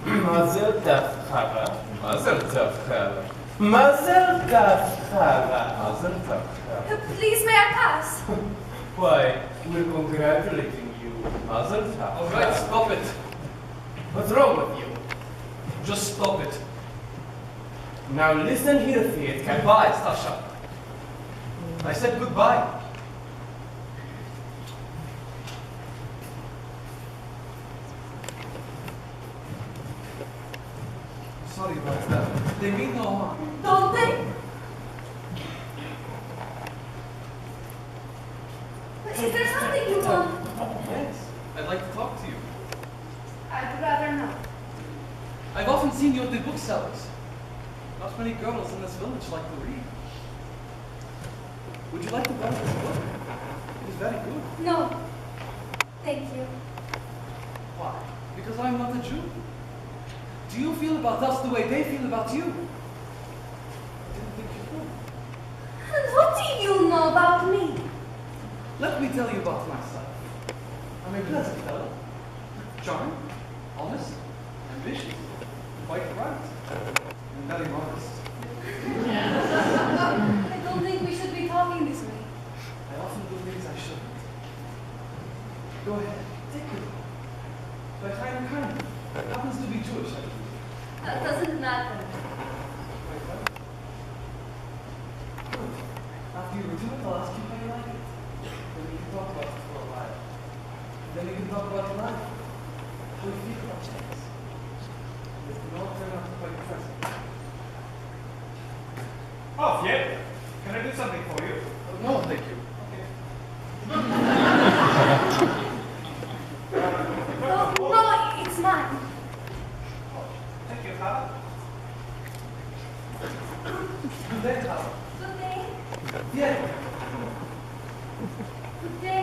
Mazel tov, Chava. Mazel tov, Chava. Mazel tov, Chava. Mazel tov, Chava. Please, may I pass? Why, we're congratulating you. Mazel tov. All right, stop it. What's wrong with you? Just stop it. Now listen here, Fiat. Goodbye, Stasha. I said goodbye. Sorry about that. They mean no harm. Don't they? Is there something you want? Yes, I'd like to talk to you. I'd rather not. I've often seen you at the booksellers. Not many girls in this village like to read. Would you like to buy this book? It is very good. No. Thank you. Why? Because I'm not a Jew. Do you feel about us the way they feel about you? I didn't think you would. And what do you know about me? Let me tell you about myself. I'm a pleasant fellow. Charming, honest, ambitious, quite bright, and very modest. I don't think we should be talking this way. I often do things I shouldn't. Go ahead, take it. But I'm kind. Happens to be Jewish, I believe. That doesn't matter. Quite well. Good. After you review it, I'll ask you how you like it. Then we can talk about it for a while. Then we can talk about your life. How you feel about things. It can all turn out quite pleasant. Oh, Fiat, can I do something for you? Oh, no, thank you. No, it's mine. Thank you, Father. Good day, Howard. Good day. Yeah. Good day.